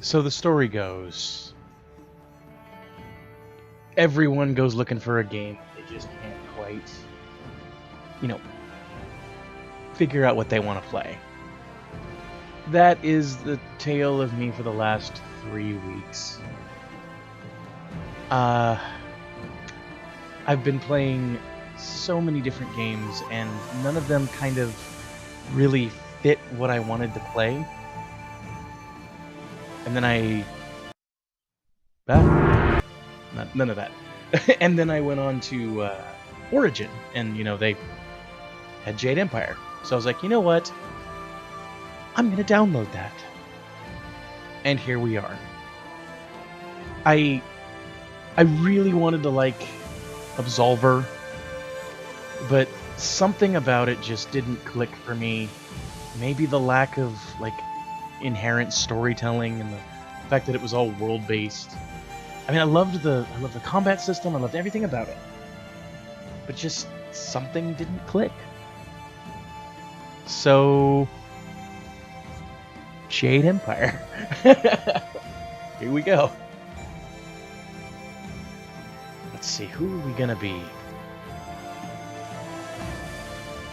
So the story goes, everyone goes looking for a game. They just can't quite, figure out what they want to play. That is the tale of me for the last 3 weeks. I've been playing so many different games, and none of them kind of really fit what I wanted to play. And then none of that. And then I went on to Origin, and they had Jade Empire. So I was like, you know what? I'm gonna download that. And here we are. I really wanted to like Absolver, but something about it just didn't click for me. Maybe the lack of inherent storytelling and the fact that it was all world-based. I mean, I loved the combat system. I loved everything about it, but just something didn't click. So, Jade Empire. Here we go. Let's see, who are we gonna be?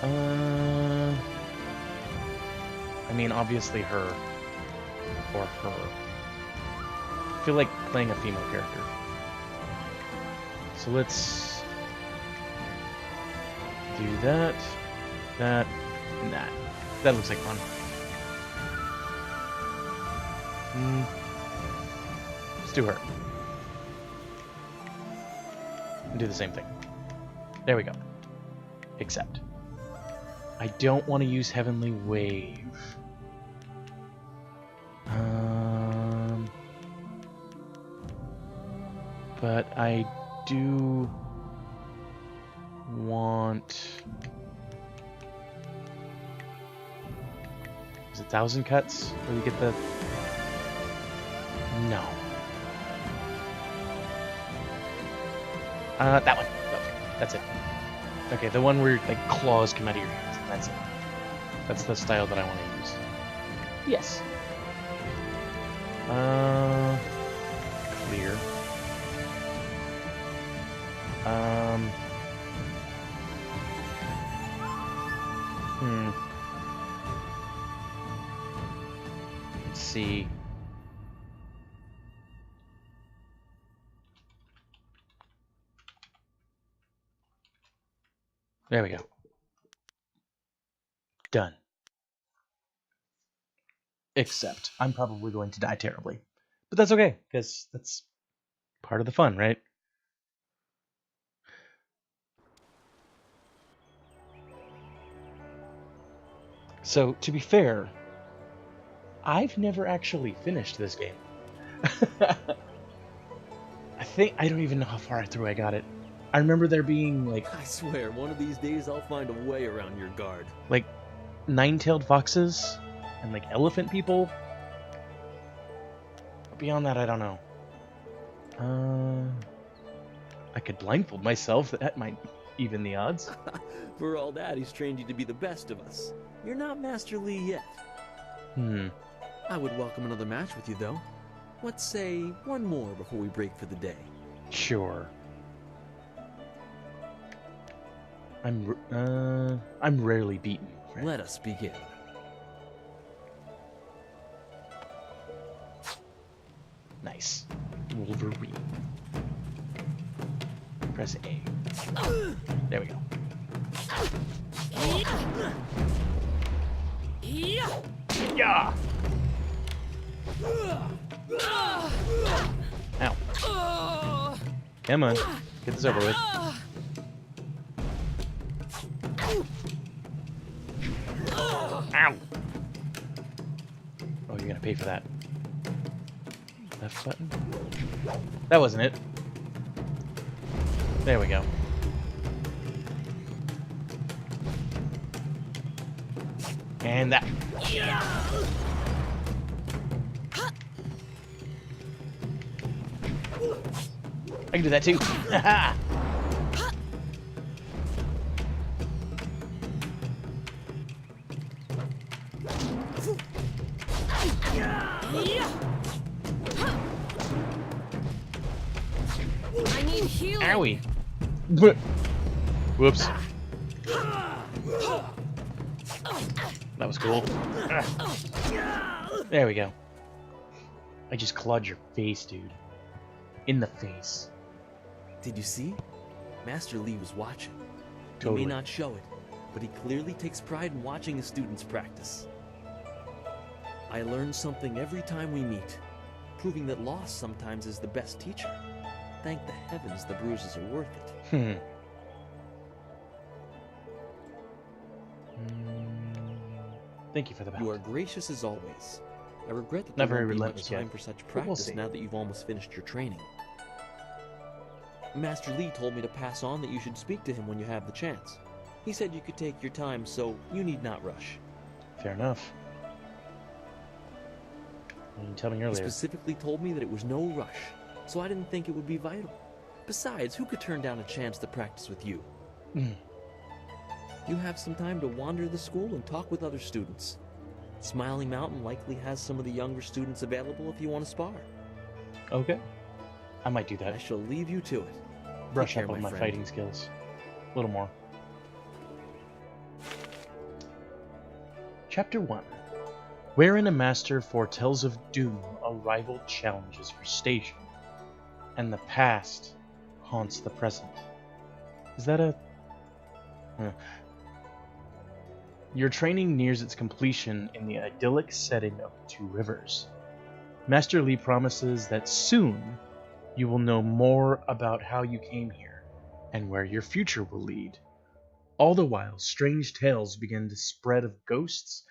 I mean, obviously her. Or her. I feel like playing a female character. So let's do that, that, and that. That looks like fun. Let's do her. And do the same thing. There we go. Except, I don't want to use Heavenly Wave. But I do want... Is it 1,000 cuts? Where you get the... No. That one. Okay, that's it. Okay, the one where claws come out of your hands. That's it. That's the style that I want to use. Yes. Clear. Let's see. There we go. Done. Except, I'm probably going to die terribly. But that's okay, because that's part of the fun, right? So, to be fair, I've never actually finished this game. I don't even know how far through I got it. I remember there being, I swear, one of these days I'll find a way around your guard. 9-tailed foxes and, elephant people. Beyond that, I don't know. I could blindfold myself. That might even the odds. For all that, he's trained you to be the best of us. You're not Master Li yet. I would welcome another match with you, though. Let's say one more before we break for the day. Sure. I'm rarely beaten. Friend. Let us begin. Nice. Wolverine. Press A. There we go. Yeah. Ow. Come on. Get this over with. Ow. Oh, you're gonna pay for that. Left button? That wasn't it. There we go. And that. I can do that too. Haha. I need healing. Owie. Whoops. That was cool. There we go. I just clawed your face, dude. In the face. Did you see? Master Lee was watching. Totally. He may not show it, but he clearly takes pride in watching his students practice. I learn something every time we meet, proving that loss sometimes is the best teacher. Thank the heavens the bruises are worth it. Thank you for the bout. You are gracious as always. I regret that Not there very won't be much relentless time yet, for such but we'll practice see. now that you've almost finished your training. Master Lee told me to pass on that you should speak to him when you have the chance. He said you could take your time, so you need not rush. Fair enough. You tell me He earlier. specifically told me that it was no rush, so I didn't think it would be vital. Besides, who could turn down a chance to practice with you? You have some time to wander the school and talk with other students. Smiling Mountain likely has some of the younger students available if you want to spar. Okay. I might do I that. shall leave you to it. Brush Take up care, on my friend. fighting skills. A little more. Chapter 1. Wherein a master foretells of doom, a rival challenges for station, and the past haunts the present. Is that a... Your training nears its completion in the idyllic setting of the Two Rivers. Master Lee promises that soon you will know more about how you came here and where your future will lead. All the while, strange tales begin to spread of ghosts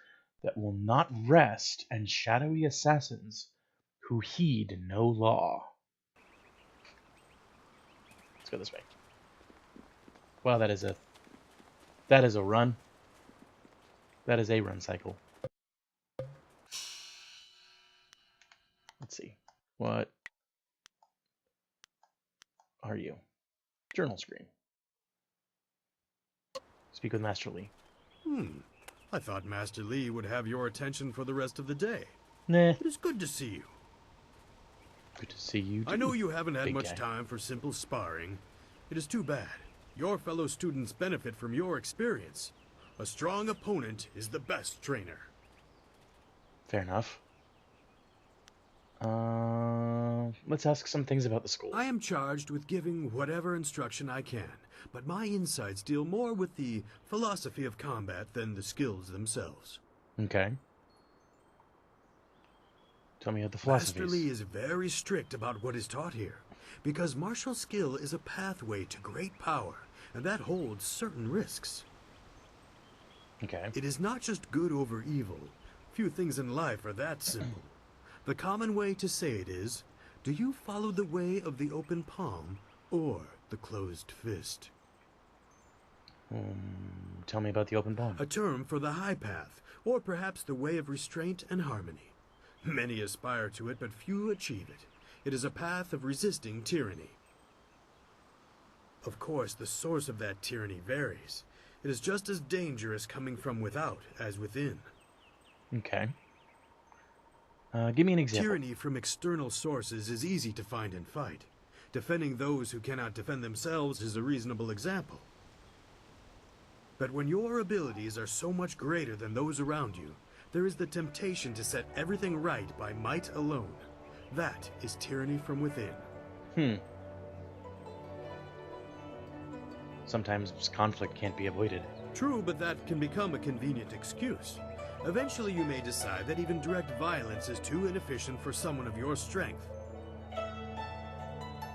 that will not rest and shadowy assassins who heed no law. Let's go this way. Wow, that is a run. That is a run cycle. Let's see. What are you? Journal screen. Speak with Master Lee. I thought Master Lee would have your attention for the rest of the day. Nah. It is good to see you. Good to see you. I know you haven't had big much guy. time for simple sparring. It is too bad. Your fellow students benefit from your experience. A strong opponent is the best trainer. Fair enough. Let's ask some things about the school. I am charged with giving whatever instruction I can, but my insights deal more with the philosophy of combat than the skills themselves. Okay. Tell me about the Master philosophies. Lee is very strict about what is taught here, because martial skill is a pathway to great power, and that holds certain risks. Okay. It is not just good over evil. Few things in life are that simple. The common way to say it is, do you follow the way of the open palm or the closed fist? Tell me about the open palm. A term for the high path, or perhaps the way of restraint and harmony. Many aspire to it, but few achieve it. It is a path of resisting tyranny. Of course, the source of that tyranny varies. It is just as dangerous coming from without as within. Okay. Give me an example. Tyranny from external sources is easy to find and fight. Defending those who cannot defend themselves is a reasonable example. But when your abilities are so much greater than those around you, there is the temptation to set everything right by might alone. That is tyranny from within. Sometimes conflict can't be avoided. True, but that can become a convenient excuse. Eventually you may decide that even direct violence is too inefficient for someone of your strength.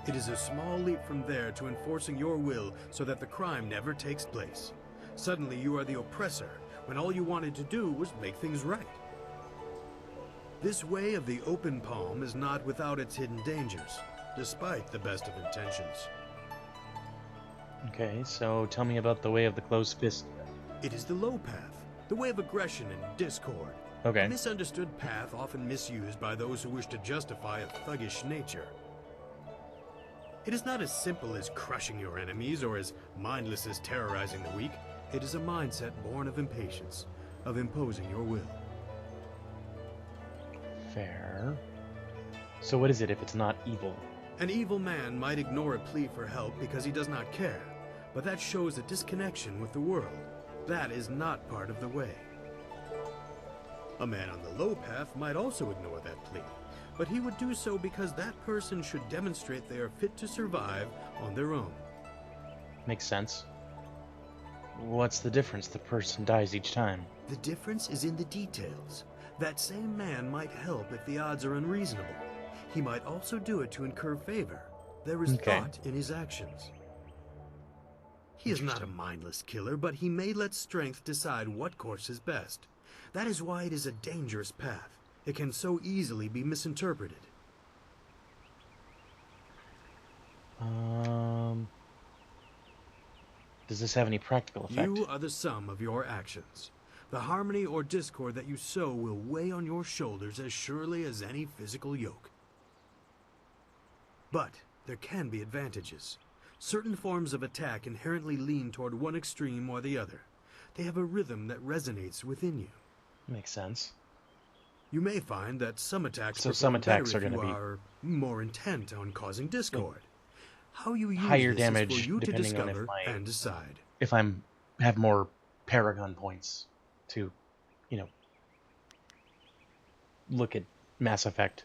It is a small leap from there to enforcing your will so that the crime never takes place. Suddenly you are the oppressor, when all you wanted to do was make things right. This way of the open palm is not without its hidden dangers, despite the best of intentions. Okay, so tell me about the way of the closed fist. It is the low path, the way of aggression and discord. Okay. A misunderstood path often misused by those who wish to justify a thuggish nature. It is not as simple as crushing your enemies or as mindless as terrorizing the weak. It is a mindset born of impatience, of imposing your will. Fair. So what is it if it's not evil? An evil man might ignore a plea for help because he does not care, but that shows a disconnection with the world. That is not part of the way. A man on the low path might also ignore that plea, but he would do so because that person should demonstrate they are fit to survive on their own. Makes sense. What's the difference? The person dies each time. The difference is in the details. That same man might help if the odds are unreasonable. He might also do it to incur favor. There is thought in his actions. He is not a mindless killer, but he may let strength decide what course is best. That is why it is a dangerous path. It can so easily be misinterpreted. Does this have any practical effect? You are the sum of your actions. The harmony or discord that you sow will weigh on your shoulders as surely as any physical yoke. But there can be advantages. Certain forms of attack inherently lean toward one extreme or the other. They have a rhythm that resonates within you. Makes sense. You may find that some attacks So some attacks are going to be more intent on causing discord. How you use higher this damage is for you to depending on discover and decide. if I'm have more Paragon points to, look at Mass Effect.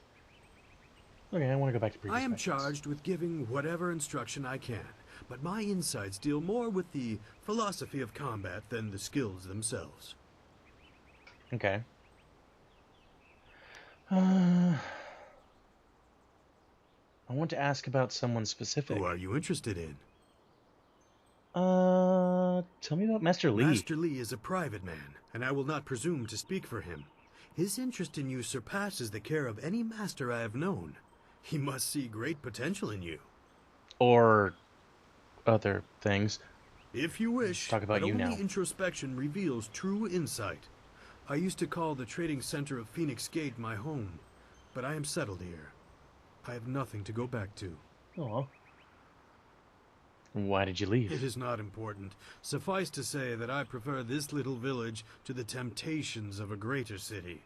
Okay, I want to go back to previous I am missions. charged with giving whatever instruction I can, but my insights deal more with the philosophy of combat than the skills themselves. Okay. I want to ask about someone specific. Who are you interested in? Tell me about Master Lee. Master Lee is a private man, and I will not presume to speak for him. His interest in you surpasses the care of any master I have known. He must see great potential in you. Or other things. If you wish, Talk about but you only now. introspection reveals true insight. I used to call the trading center of Phoenix Gate my home, but I am settled here. I have nothing to go back to. Aw. Why did you leave? It is not important. Suffice to say that I prefer this little village to the temptations of a greater city.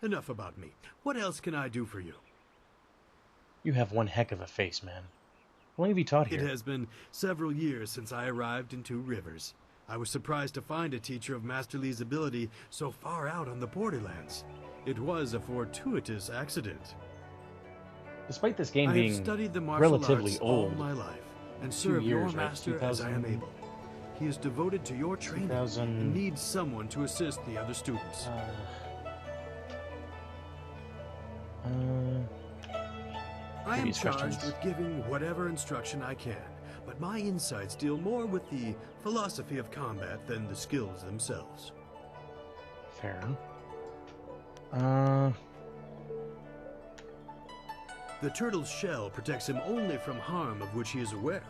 Enough about me. What else can I do for you? You have one heck of a face, man. How long have you taught here? It has been several years since I arrived in Two Rivers. I was surprised to find a teacher of Master Lee's ability so far out on the borderlands. It was a fortuitous accident. Despite this game I have being studied the martial relatively arts all old, my life and 2 served your years, right? master as I am able. He is devoted to your training 2000 and needs someone to assist the other students. I am previous charged questions. with giving whatever instruction I can, but my insights deal more with the philosophy of combat than the skills themselves. Fair. The turtle's shell protects him only from harm of which he is aware.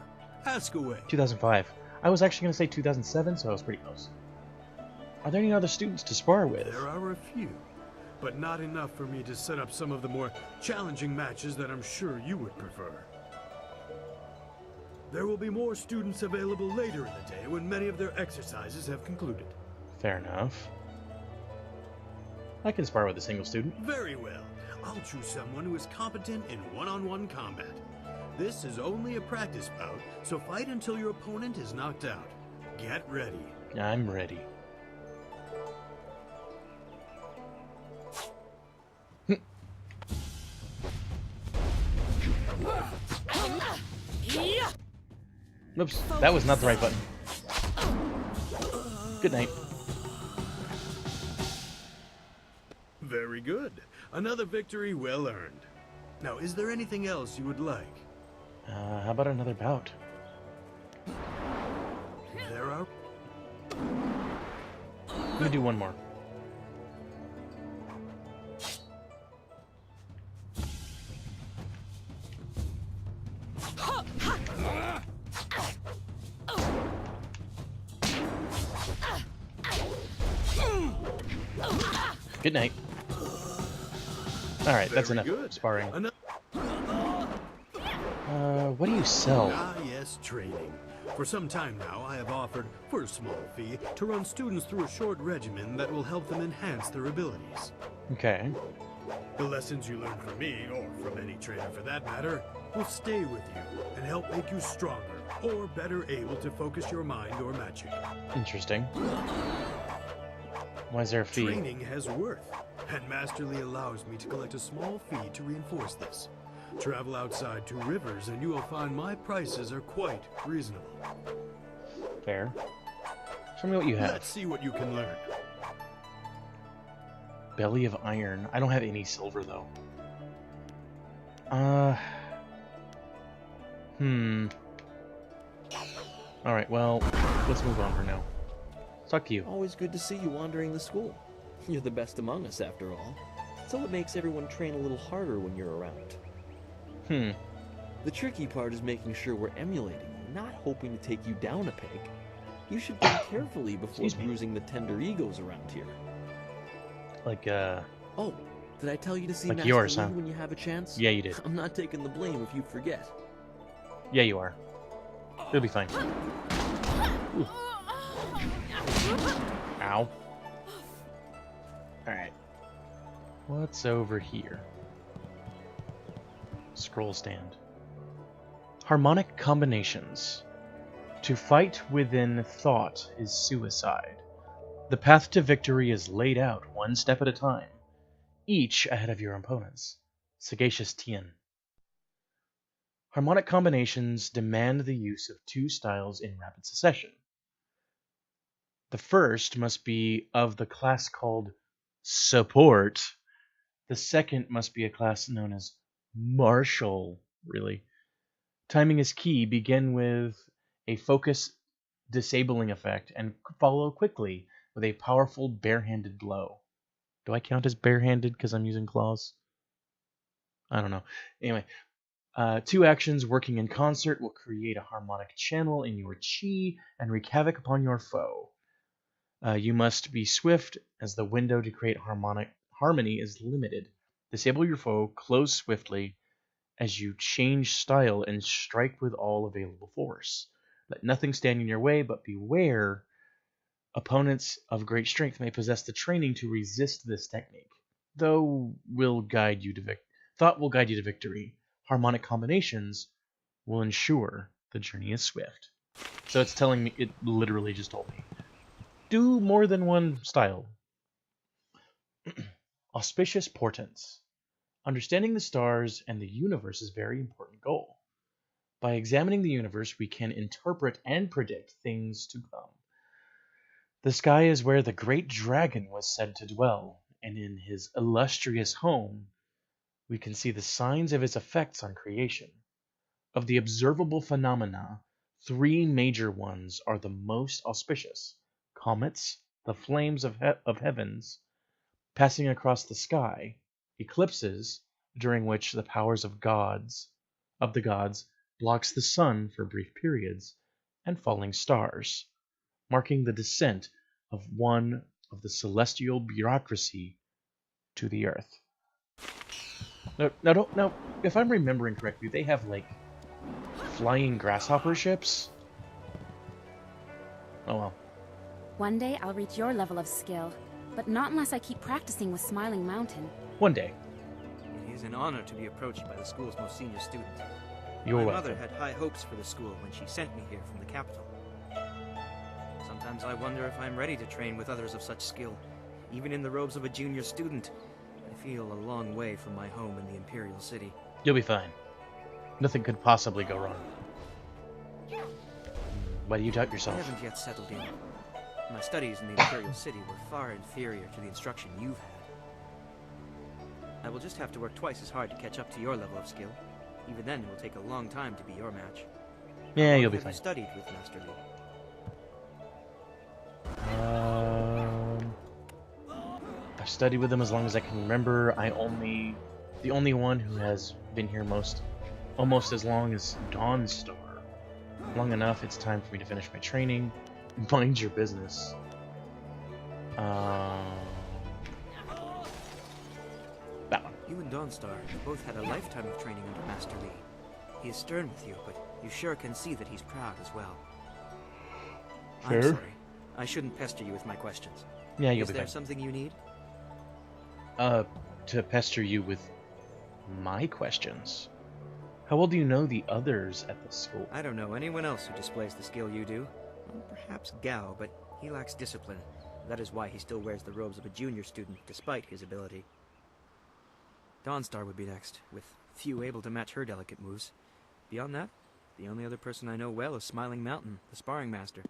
Ask away. 2005. I was actually going to say 2007, so I was pretty close. Are there any other students to spar with? There are a few, but not enough for me to set up some of the more challenging matches that I'm sure you would prefer. There will be more students available later in the day when many of their exercises have concluded. Fair enough. I can spar with a single student. Very well. I'll choose someone who is competent in one-on-one combat. This is only a practice bout, so fight until your opponent is knocked out. Get ready. I'm ready. Oops, that was not the right button. Good night. Very good. Another victory well earned. Now, is there anything else you would like? How about another bout? There are... Let me do one more. Good night. Alright, that's Very enough good. sparring. Ano- What do you sell? Ah, yes, training. For some time now, I have offered, for a small fee, to run students through a short regimen that will help them enhance their abilities. Okay. The lessons you learn from me, or from any trainer for that matter, will stay with you and help make you stronger or better able to focus your mind or magic. Interesting. Why is there a fee? Training has worth, and Masterly allows me to collect a small fee to reinforce this. Travel outside 2 rivers and you will find my prices are quite reasonable. Fair. Show me what you have. Let's see what you can learn. Belly of iron. I don't have any silver, though. Alright, well, let's move on for now. Let's talk to you. Always good to see you wandering the school. You're the best among us, after all. So it makes everyone train a little harder when you're around. The tricky part is making sure we're emulating you, not hoping to take you down a peg. You should think carefully before bruising the tender egos around here. Like, Oh, did I tell you to see like Master yours, Lee huh? when you have a chance? Yeah, you did. I'm not taking the blame if you forget. Yeah, you are. It'll be fine. Ooh. Ow. Alright. What's over here? Scroll stand. Harmonic combinations. To fight within thought is suicide. The path to victory is laid out one step at a time, each ahead of your opponents. Sagacious Tien. Harmonic combinations demand the use of 2 styles in rapid succession. The first must be of the class called Support. The second must be a class known as Martial, really. Timing is key. Begin with a focus disabling effect and follow quickly with a powerful barehanded blow. Do I count as barehanded because I'm using claws? I don't know. Anyway, 2 actions working in concert will create a harmonic channel in your chi and wreak havoc upon your foe. You must be swift, as the window to create harmony is limited. Disable your foe, close swiftly as you change style and strike with all available force. Let nothing stand in your way, but beware. Opponents of great strength may possess the training to resist this technique, though thought will guide you to victory. Harmonic combinations will ensure the journey is swift. So it's telling me, it literally just told me, do more than one style. Auspicious portents. Understanding the stars and the universe is a very important goal. By examining the universe, we can interpret and predict things to come. The sky is where the great dragon was said to dwell, and in his illustrious home, we can see the signs of his effects on creation. Of the observable phenomena, 3 major ones are the most auspicious: comets, the flames of heavens passing across the sky, eclipses, during which the powers of the gods blocks the sun for brief periods, and falling stars, marking the descent of one of the celestial bureaucracy to the earth. Now, if I'm remembering correctly, they have, like, flying grasshopper ships? Oh well. One day I'll reach your level of skill, but not unless I keep practicing with Smiling Mountain. One day. It is an honor to be approached by the school's most senior student. You're My welcome. mother had high hopes for the school when she sent me here from the capital. Sometimes I wonder if I'm ready to train with others of such skill. Even in the robes of a junior student, I feel a long way from my home in the Imperial City. You'll be fine. Nothing could possibly go wrong. Why do you doubt I yourself? haven't yet settled in. My studies in the Imperial City were far inferior to the instruction you've had. I will just have to work twice as hard to catch up to your level of skill. Even then, it will take a long time to be your match. Yeah, How long you'll be have fine. you studied with Master Lee? I've studied with him as long as I can remember. The only one who has been here almost as long as Dawnstar. Long enough, it's time for me to finish my training. Mind your business. That one. You and Dawnstar both had a lifetime of training under Master Lee. He is stern with you, but you sure can see that he's proud as well. Fair. I'm sorry. I shouldn't pester you with my questions. Yeah, you'll Is be there fine. something you need? to pester you with my questions. How well do you know the others at the school? I don't know anyone else who displays the skill you do. Well, perhaps Gao, but he lacks discipline. That is why he still wears the robes of a junior student, despite his ability. Dawnstar would be next, with few able to match her delicate moves. Beyond that, the only other person I know well is Smiling Mountain, the sparring master.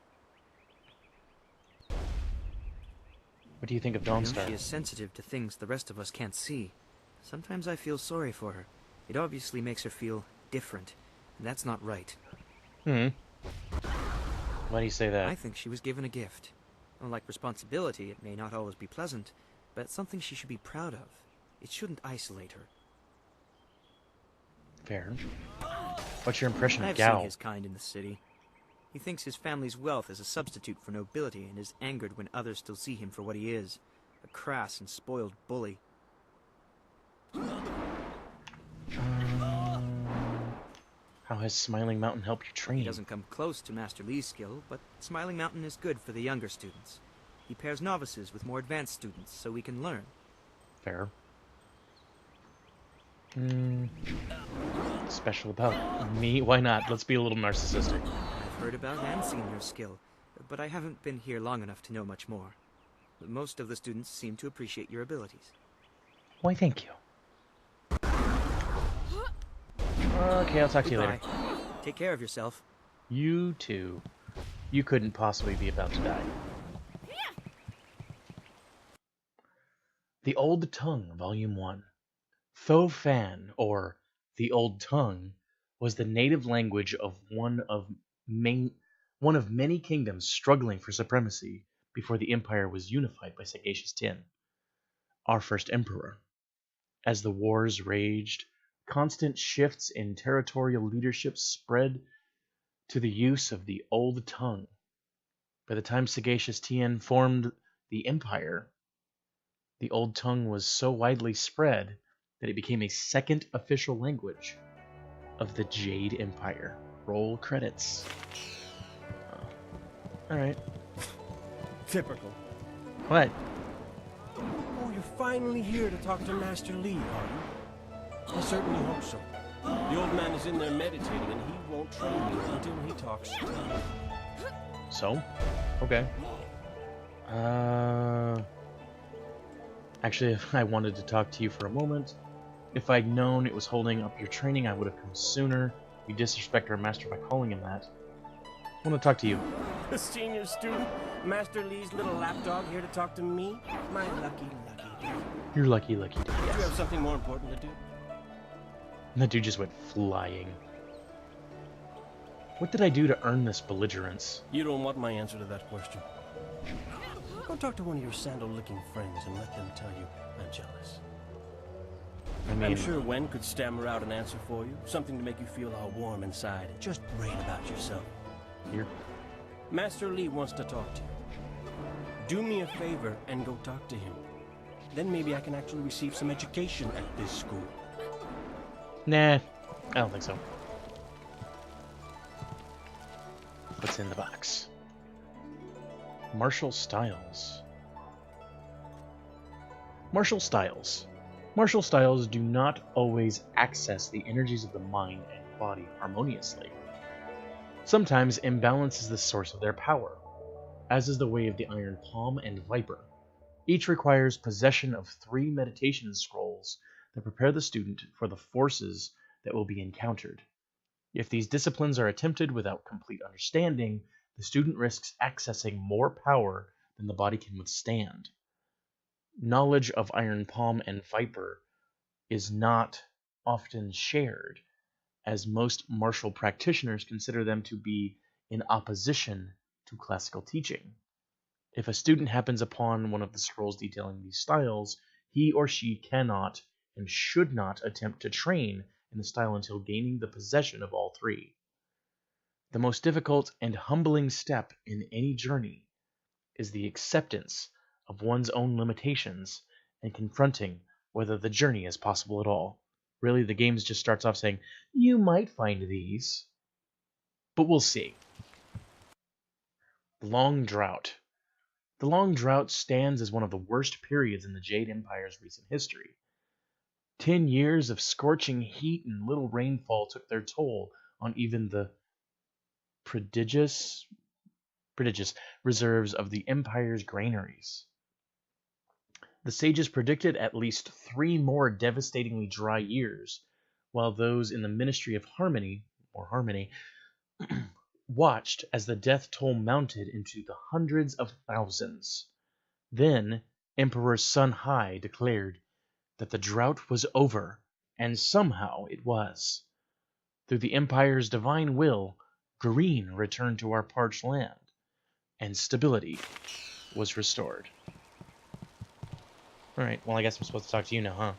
What do you think of You know, Dawnstar? she is sensitive to things the rest of us can't see. Sometimes I feel sorry for her. It obviously makes her feel different, and that's not right. Why do you say that? I think she was given a gift. Unlike responsibility, it may not always be pleasant, but it's something she should be proud of. It shouldn't isolate her. Fair. What's your impression of I've Gao? seen his kind in the city. He thinks his family's wealth is a substitute for nobility and is angered when others still see him for what he is, a crass and spoiled bully. How has Smiling Mountain helped you train? He doesn't come close to Master Lee's skill, but Smiling Mountain is good for the younger students. He pairs novices with more advanced students so we can learn. Fair. Special about me? Why not? Let's be a little narcissistic. I've heard about and seen your skill, but I haven't been here long enough to know much more. Most of the students seem to appreciate your abilities. Why, thank you. Okay, I'll talk to you later. Goodbye. Take care of yourself. You too. You couldn't possibly be about to die. The Old Tongue, Volume 1. Tho Fan, or the Old Tongue, was the native language of one of many kingdoms struggling for supremacy before the Empire was unified by Sagacious Tin, our first emperor. As the wars raged, constant shifts in territorial leadership spread to the use of the Old Tongue. By the time Sagacious Tien formed the Empire, the Old Tongue was so widely spread that it became a second official language of the Jade Empire. Roll credits. Alright. Typical. What? Oh, you're finally here to talk to Master Lee, are you? I certainly hope so. The old man is in there meditating, and he won't train you until he talks. So? Okay. Actually, if I wanted to talk to you for a moment, if I'd known it was holding up your training, I would have come sooner. You disrespect our master by calling him that. I want to talk to you. The senior student, Master Lee's little lapdog, here to talk to me? My lucky day. You're lucky. Do you have something more important to do? And that dude just went flying. What did I do to earn this belligerence? You don't want my answer to that question. Go talk to one of your sandal-licking friends and let them tell you I'm jealous. I'm sure Wen could stammer out an answer for you, something to make you feel all warm inside and just brain about yourself. Here. Master Lee wants to talk to you. Do me a favor and go talk to him. Then maybe I can actually receive some education at this school. Nah, I don't think so. What's in the box? Martial styles. Martial styles. Martial styles do not always access the energies of the mind and body harmoniously. Sometimes imbalance is the source of their power, as is the way of the Iron Palm and Viper. Each requires possession of 3 meditation scrolls that prepare the student for the forces that will be encountered. If these disciplines are attempted without complete understanding, the student risks accessing more power than the body can withstand. Knowledge of Iron Palm and Viper is not often shared, as most martial practitioners consider them to be in opposition to classical teaching. If a student happens upon one of the scrolls detailing these styles, he or she cannot and should not attempt to train in the style until gaining the possession of all 3. The most difficult and humbling step in any journey is the acceptance of one's own limitations and confronting whether the journey is possible at all. Really, the game just starts off saying, you might find these, but we'll see. The Long Drought. The Long Drought stands as one of the worst periods in the Jade Empire's recent history. 10 years of scorching heat and little rainfall took their toll on even the prodigious reserves of the Empire's granaries. The sages predicted at least 3 more devastatingly dry years, while those in the Ministry of Harmony, watched as the death toll mounted into the hundreds of thousands. Then Emperor Sun Hai declared that the drought was over, and somehow it was. Through the Empire's divine will, green returned to our parched land, and stability was restored. Alright, well I guess I'm supposed to talk to you now, huh?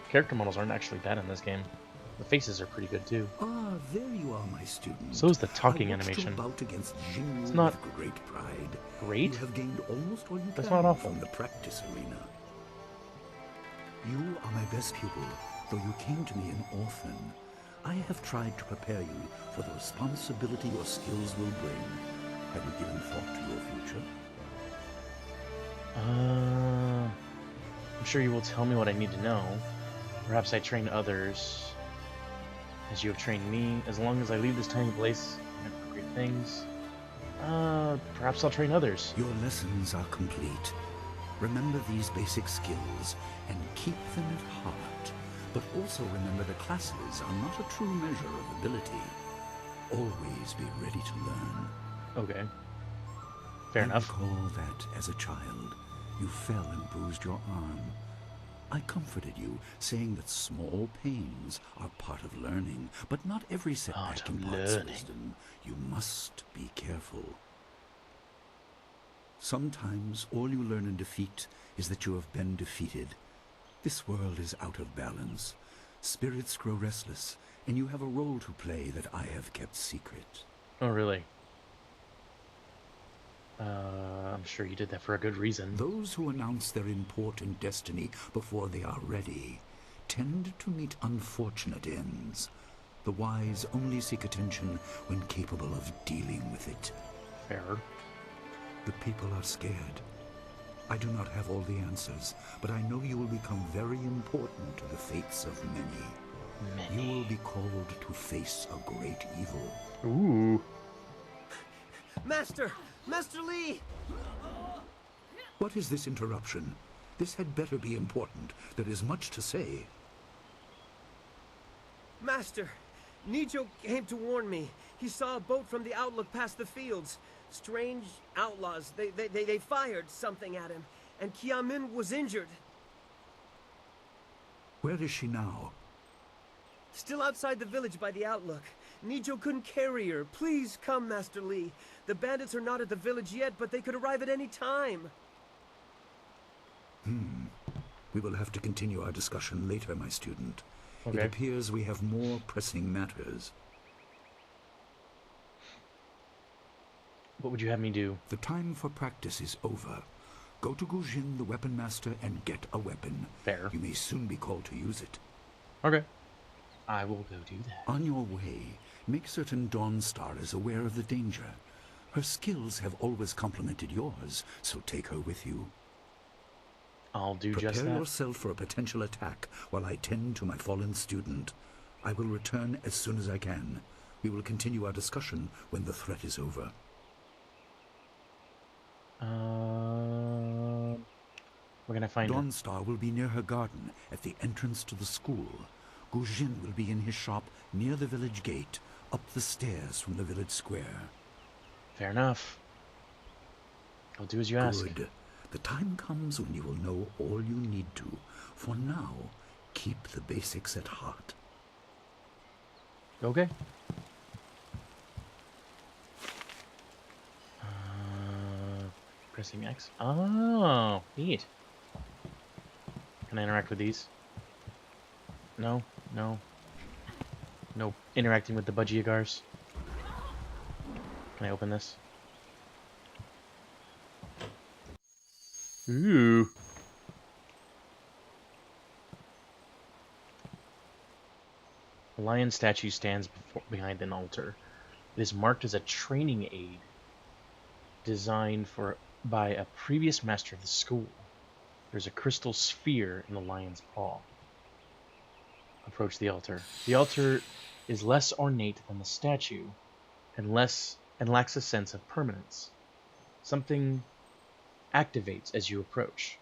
Character models aren't actually bad in this game. The faces are pretty good too. Ah, there you are, my student. So is the talking I watched animation. your bout against Jinwu It's not with great pride. great. You have gained almost all you That's can not awful. from the practice arena. You are my best pupil, though you came to me an orphan. I have tried to prepare you for the responsibility your skills will bring. Have you given thought to your future? I'm sure you will tell me what I need to know. Perhaps I train others, as you have trained me. As long as I leave this tiny place and have great things, perhaps I'll train others. Your lessons are complete. Remember these basic skills and keep them at heart. But also remember the classes are not a true measure of ability. Always be ready to learn. Okay. Fair enough. I recall that, as a child, you fell and bruised your arm. I comforted you, saying that small pains are part of learning, but not every setback imparts wisdom. You must be careful. Sometimes all you learn in defeat is that you have been defeated. This world is out of balance. Spirits grow restless, and you have a role to play that I have kept secret. Oh, really? I'm sure you did that for a good reason. Those who announce their important destiny before they are ready tend to meet unfortunate ends. The wise only seek attention when capable of dealing with it. Fair. The people are scared. I do not have all the answers, but I know you will become very important to the fates of many. You will be called to face a great evil. Ooh. Master! Master Lee! What is this interruption? This had better be important. There is much to say. Master! Nijo came to warn me. He saw a boat from the outlook past the fields. Strange outlaws. They fired something at him. And Kiamin was injured. Where is she now? Still outside the village by the outlook. Nijo couldn't carry her. Please come, Master Lee. The bandits are not at the village yet, but they could arrive at any time. We will have to continue our discussion later, my student. Okay. It appears we have more pressing matters. What would you have me do? The time for practice is over. Go to Gujin, the weapon master, and get a weapon. Fair. You may soon be called to use it. Okay. I will go do that. On your way, make certain Dawnstar is aware of the danger. Her skills have always complemented yours, so take her with you. I'll do just Prepare that. yourself for a potential attack while I tend to my fallen student. I will return as soon as I can. We will continue our discussion when the threat is over. Where can I find her? Dawnstar will be near her garden at the entrance to the school. Gujin will be in his shop near the village gate, up the stairs from the village square. Fair enough. I'll do as you ask. Good. The time comes when you will know all you need to. For now, keep the basics at heart. Okay. Pressing X. Oh, neat. Can I interact with these? No, no. No interacting with the Budgiegars. Can I open this? Ooh. A lion statue stands behind an altar. It is marked as a training aid designed by a previous master of the school. There's a crystal sphere in the lion's paw. Approach the altar. The altar is less ornate than the statue, and lacks a sense of permanence. Something activates as you approach.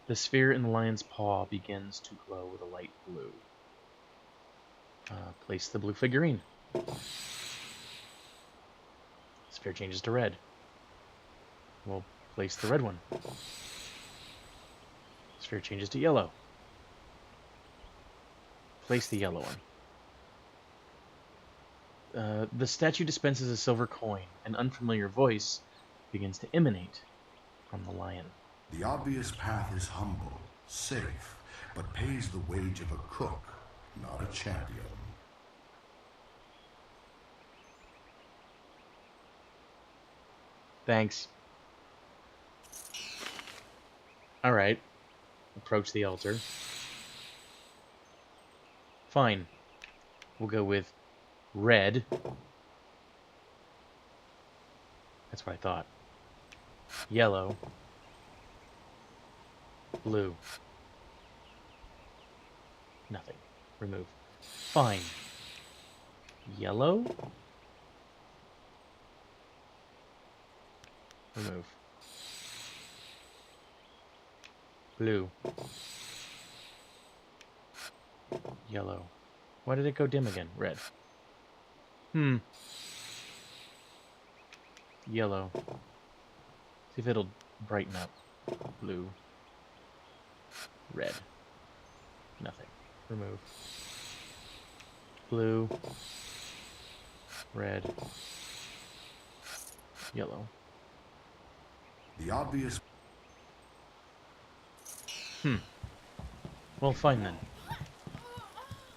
The sphere in the lion's paw begins to glow with a light blue. Place the blue figurine. Sphere changes to red. We'll place the red one. Sphere changes to yellow. Place the yellow one. The statue dispenses a silver coin. An unfamiliar voice begins to emanate from the lion. The obvious path is humble, safe, but pays the wage of a cook, not a champion. Thanks. Alright. Approach the altar. Fine. We'll go with red. That's what I thought. Yellow. Blue. Nothing. Remove. Fine. Yellow. Remove. Blue. Yellow. Why did it go dim again? Red. Yellow. See if it'll brighten up. Blue. Red. Nothing. Remove. Blue. Red. Yellow. The obvious... Well, fine then.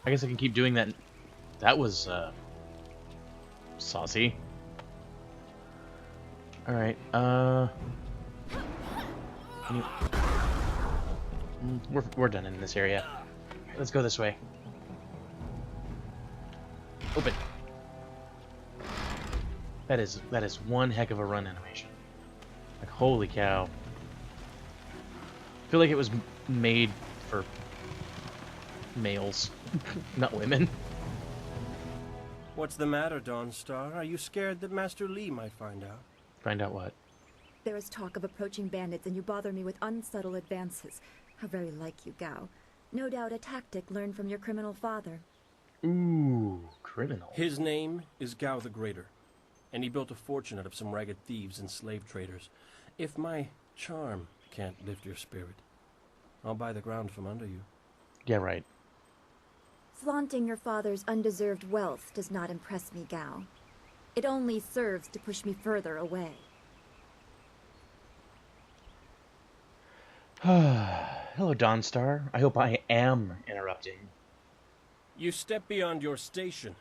I guess I can keep doing that. That was, saucy. Alright, we're done in this area. Let's go this way. Open. That is one heck of a run animation. Like, holy cow. I feel like it was made for males, not women. What's the matter, Dawnstar? Are you scared that Master Li might find out? Find out what? There is talk of approaching bandits, and you bother me with unsubtle advances. How very like you, Gao. No doubt a tactic learned from your criminal father. Ooh, criminal. His name is Gao the Greater, and he built a fortune out of some ragged thieves and slave traders. If my charm can't lift your spirit, I'll buy the ground from under you. Yeah, right. Flaunting your father's undeserved wealth does not impress me, Gao. It only serves to push me further away. Hello, Dawnstar. I hope I am interrupting. You step beyond your station.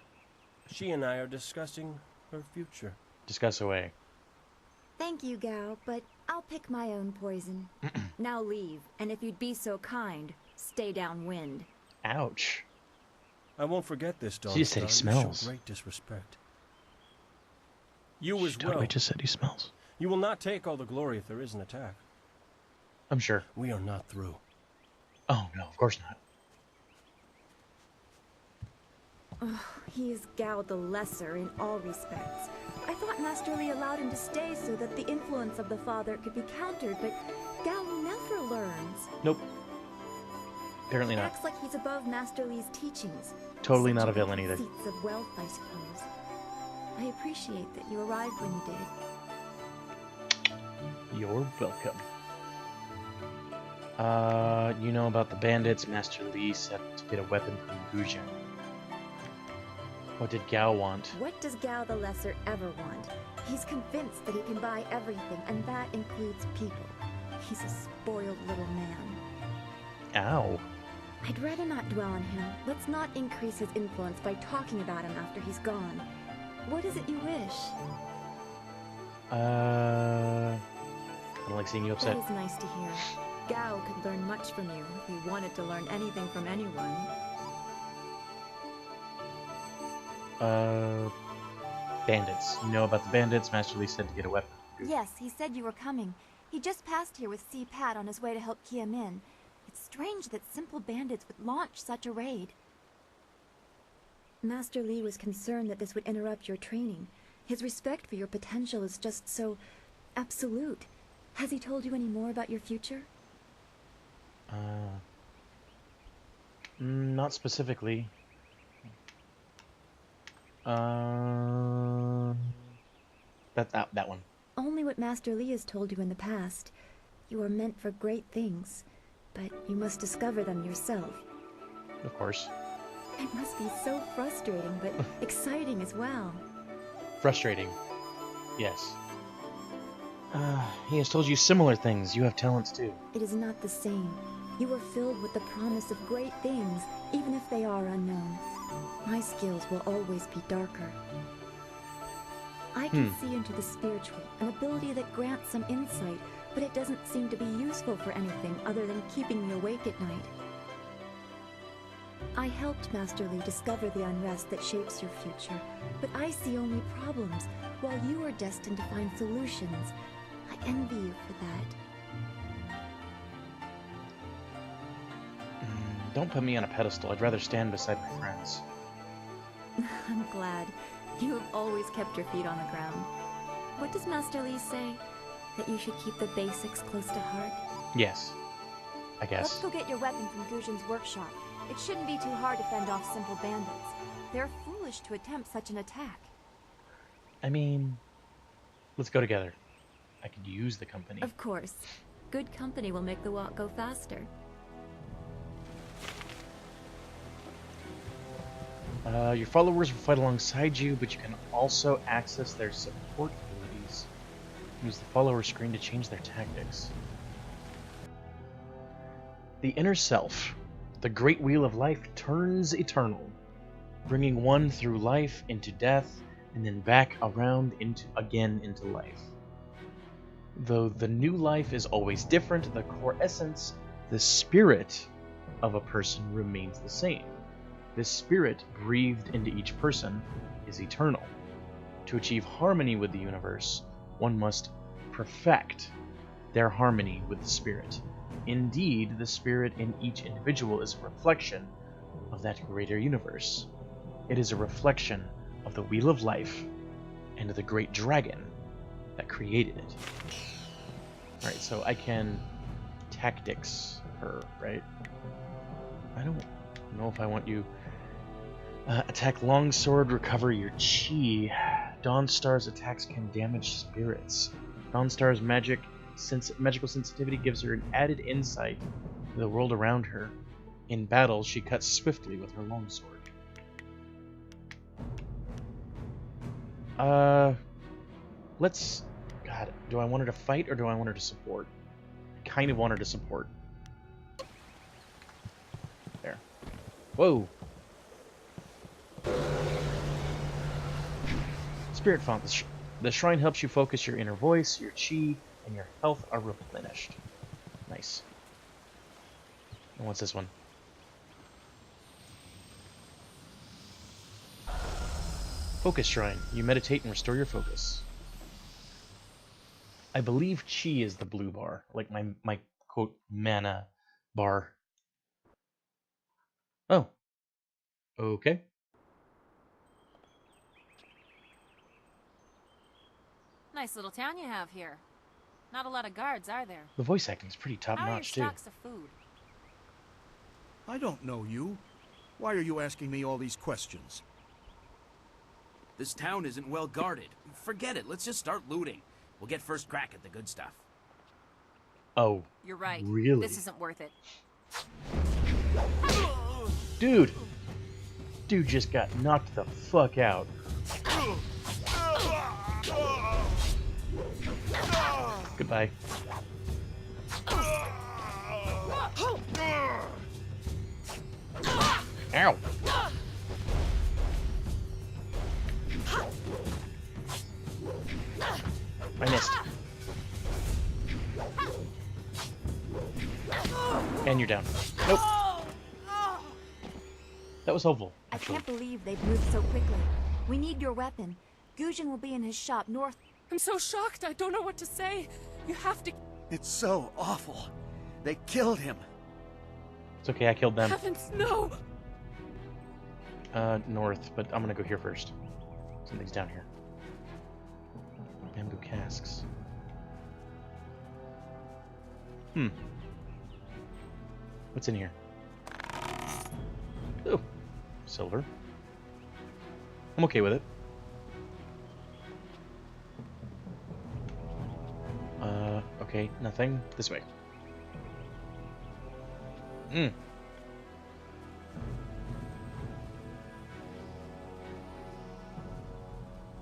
She and I are discussing her future. Discuss away. Thank you, Gao, but I'll pick my own poison. Now leave, and if you'd be so kind, stay downwind. Ouch. I won't forget this, Dawnstar. She just said he smells. You show great disrespect. You as She well. totally just said he smells. You will not take all the glory if there is an attack. I'm sure. We are not through. Oh, no, of course not. Oh, he is Gao the Lesser in all respects. I thought Master Li allowed him to stay so that the influence of the father could be countered, but Gao never learns. Nope. Apparently He not. acts like he's above Master Li's teachings. Totally Such not a villain either. Seats of wealth, I suppose. I appreciate that you arrived when you did. You're welcome. You know about the bandits. Master Li said to get a weapon from Guja. What did Gao want? What does Gao the Lesser ever want? He's convinced that he can buy everything, and that includes people. He's a spoiled little man. Ow. I'd rather not dwell on him. Let's not increase his influence by talking about him after he's gone. What is it you wish? I don't like seeing you upset. That is nice to hear. Gao could learn much from you if he wanted to learn anything from anyone. Bandits. You know about the bandits. Master Li said to get a weapon. Yes, he said you were coming. He just passed here with C-Pat on his way to help key him in. It's strange that simple bandits would launch such a raid. Master Li was concerned that this would interrupt your training. His respect for your potential is just so absolute. Has he told you any more about your future? Not specifically. That one. Only what Master Li has told you in the past. You are meant for great things, but you must discover them yourself. Of course. It must be so frustrating, but exciting as well. Frustrating. Yes. He has told you similar things. You have talents too. It is not the same. You are filled with the promise of great things, even if they are unknown. My skills will always be darker. I can see into the spiritual, an ability that grants some insight, but it doesn't seem to be useful for anything other than keeping me awake at night. I helped Master Li discover the unrest that shapes your future, but I see only problems, while you are destined to find solutions. I envy you for that. Don't put me on a pedestal. I'd rather stand beside my friends. I'm glad. You have always kept your feet on the ground. What does Master Li say? That you should keep the basics close to heart? Yes. I guess. Let's go get your weapon from Guzhin's workshop. It shouldn't be too hard to fend off simple bandits. They're foolish to attempt such an attack. I mean, let's go together. I could use the company. Of course. Good company will make the walk go faster. Your followers will fight alongside you, but you can also access their support abilities. Use the follower screen to change their tactics. The inner self, the great wheel of life, turns eternal, bringing one through life into death, and then back around into life. Though the new life is always different, the core essence, the spirit of a person remains the same. This spirit breathed into each person is eternal. To achieve harmony with the universe, one must perfect their harmony with the spirit. Indeed, the spirit in each individual is a reflection of that greater universe. It is a reflection of the Wheel of Life and the great dragon that created it. Alright, so I can tactics her, right? I don't know if I want you... attack longsword, recover your chi. Dawnstar's attacks can damage spirits. Dawnstar's magical sensitivity gives her an added insight to the world around her. In battle, she cuts swiftly with her longsword. Let's... God, do I want her to fight or do I want her to support? I kind of want her to support. There. Whoa! Spirit Font. The shrine helps you focus your inner voice, your chi, and your health are replenished. Nice. And what's this one? Focus Shrine. You meditate and restore your focus. I believe chi is the blue bar, like my quote mana bar. Oh. Okay. Nice little town you have here. Not a lot of guards, are there? The voice acting is pretty top-notch, too. How are your stocks of food? I don't know you. Why are you asking me all these questions? This town isn't well guarded. Forget it. Let's just start looting. We'll get first crack at the good stuff. Oh, you're right. Really? This isn't worth it. Dude! Dude just got knocked the fuck out. Goodbye. Ow! I missed. And you're down. Nope. That was helpful, actually. I can't believe they've moved so quickly. We need your weapon. Guzhin will be in his shop north. I'm so shocked. I don't know what to say. You have to... It's so awful. They killed him. It's okay, I killed them. Heavens, no! North, but I'm gonna go here first. Something's down here. Bamboo casks. What's in here? Oh, silver. I'm okay with it. Okay, nothing. This way.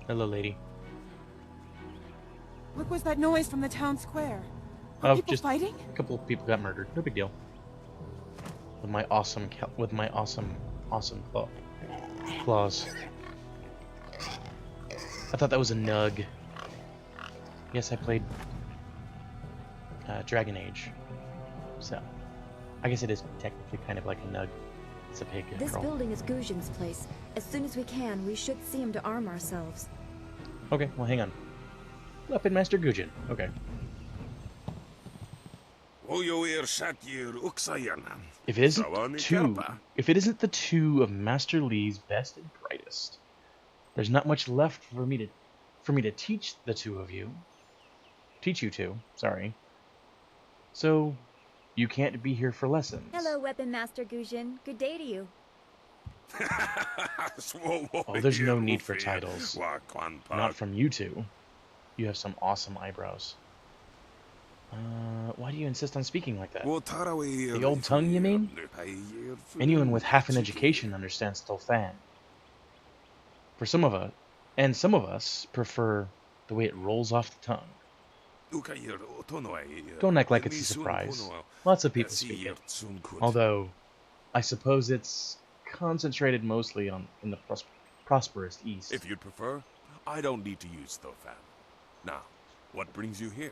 Hello, lady. What was that noise from the town square? Were people Just fighting? a couple of people got murdered. No big deal. With my awesome claws. I thought that was a nug. Yes, I played Dragon Age, so I guess it is technically kind of like a nug. It's a pig. This building is Guzhin's place. As soon as we can, we should see him to arm ourselves. Okay, well, hang on. Weapon Master Guzhin. Okay. If it isn't the two of Master Li's best and brightest, there's not much left for me to teach the two of you. Teach you two, sorry. So, you can't be here for lessons. Hello, Weapon Master Guzhin. Good day to you. Oh, there's no need for titles. Not from you two. You have some awesome eyebrows. Why do you insist on speaking like that? The old tongue, you mean? Anyone with half an education understands Tolfan. Some of us prefer the way it rolls off the tongue. Don't act like it's a surprise. Lots of people speak it. Although, I suppose it's concentrated mostly in the prosperous East. If you'd prefer, I don't need to use Thofan. Now, what brings you here?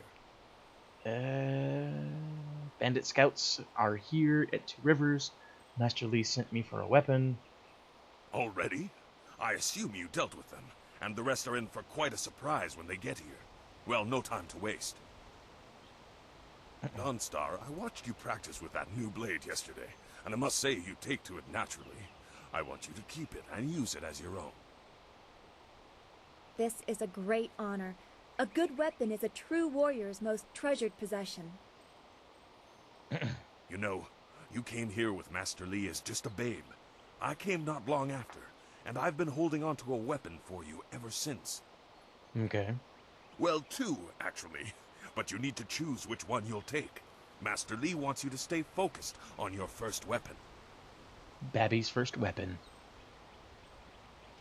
Bandit scouts are here at Two Rivers. Master Li sent me for a weapon. Already? I assume you dealt with them, and the rest are in for quite a surprise when they get here. Well, no time to waste. Dawnstar, I watched you practice with that new blade yesterday, and I must say you take to it naturally. I want you to keep it and use it as your own. This is a great honor. A good weapon is a true warrior's most treasured possession. You know, you came here with Master Li as just a babe. I came not long after, and I've been holding on to a weapon for you ever since. Okay. Well, two, actually. But you need to choose which one you'll take. Master Li wants you to stay focused on your first weapon. Babby's first weapon.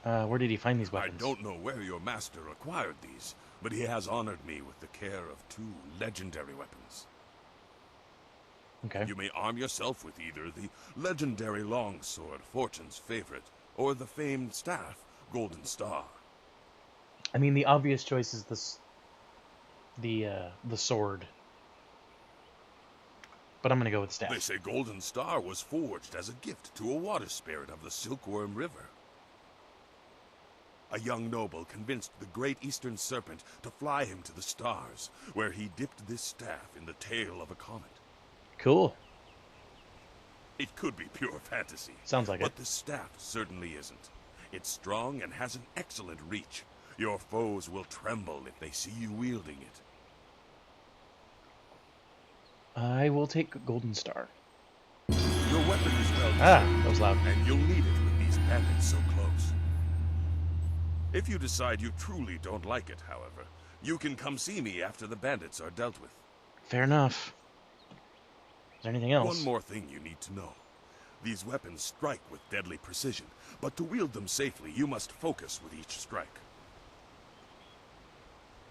Where did he find these weapons? I don't know where your master acquired these, but he has honored me with the care of two legendary weapons. Okay. You may arm yourself with either the legendary longsword, Fortune's favorite, or the famed staff, Golden Star. I mean, the obvious choice is the sword. But I'm gonna go with staff. They say Golden Star was forged as a gift to a water spirit of the Silkworm River. A young noble convinced the great eastern serpent to fly him to the stars, where he dipped this staff in the tail of a comet. Cool. It could be pure fantasy. Sounds like it. But the staff certainly isn't. It's strong and has an excellent reach. Your foes will tremble if they see you wielding it. I will take Golden Star. Your weapon is well designed, that was loud. and you'll need it with these bandits so close. If you decide you truly don't like it, however, you can come see me after the bandits are dealt with. Fair enough. Is there anything else? One more thing you need to know. These weapons strike with deadly precision, but to wield them safely, you must focus with each strike.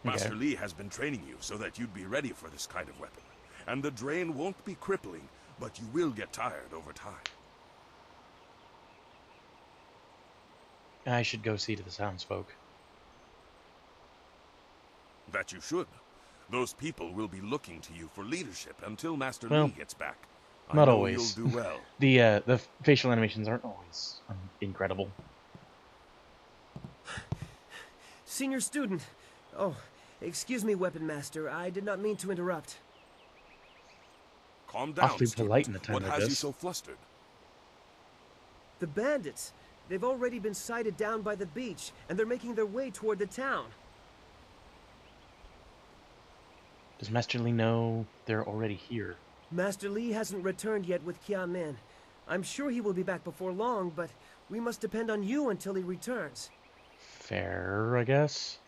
Okay. Master Li has been training you so that you'd be ready for this kind of weapon. And the drain won't be crippling, but you will get tired over time. I should go see to the townsfolk. That you should. Those people will be looking to you for leadership until Master Well, Li gets back. I Not know always. You'll do well. The facial animations aren't always incredible. Senior student. Oh, excuse me, Weapon Master. I did not mean to interrupt. Calm down, awfully polite in a student. time What like has you this. so flustered? The bandits. They've already been sighted down by the beach, and they're making their way toward the town. Does Master Li know they're already here? Master Li hasn't returned yet with Kia Min. I'm sure he will be back before long, but we must depend on you until he returns. Fair, I guess.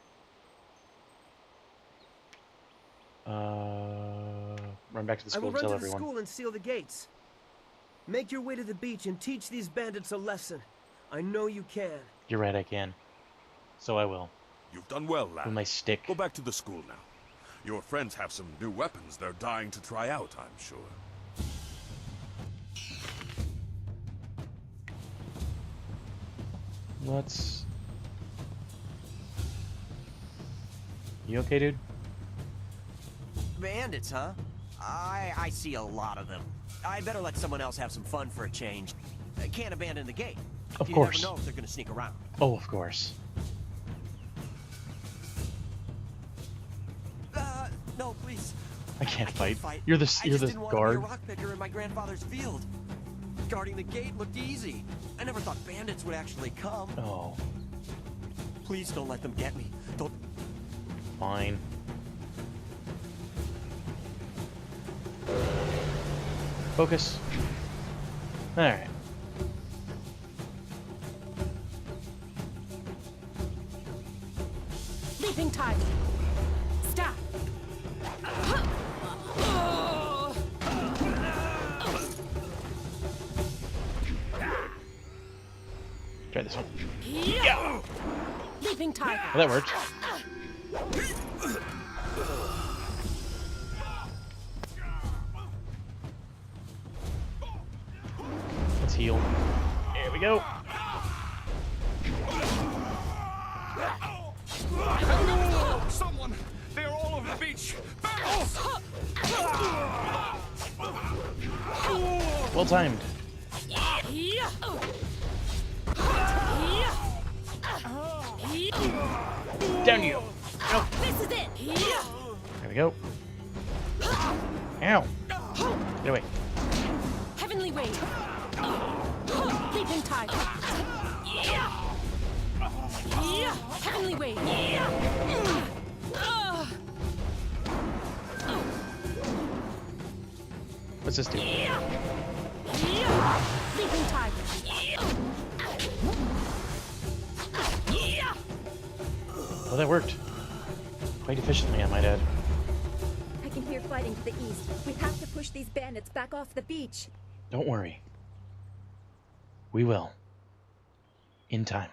Run back to the I school will and run tell to everyone. the school and seal the gates. Make your way to the beach and teach these bandits a lesson. I know you can. You're right, I can. So I will. You've done well, lad. With my stick. Go back to the school now. Your friends have some new weapons they're dying to try out, I'm sure. Let's... You okay, dude? Bandits, huh? I see a lot of them. I'd better let someone else have some fun for a change. I can't abandon the gate. Of You course. never know if they're gonna sneak around. Oh, of course. No, please. I can't fight. Fight. You're I the just guard. didn't want to be a rock picker in my grandfather's field. Guarding the gate looked easy. I never thought bandits would actually come. Oh. Please don't let them get me. Don't. Fine. Focus. Alright. Leaping tide. Stop. Try this one. Yeah. Leaping tide. Well, that worked. Let's heal. There we go. Someone! They're all over the beach! Bandits! Well timed. Down you go. Ow. This is it. There we go. Ow. Get away. Heavenly wave. Leaping tide. Heavenly wave. What's this do? Leaping tide. Well, that worked. Quite efficiently, I might add. I can hear fighting to the east. We have to push these bandits back off the beach. Don't worry. We will. In time.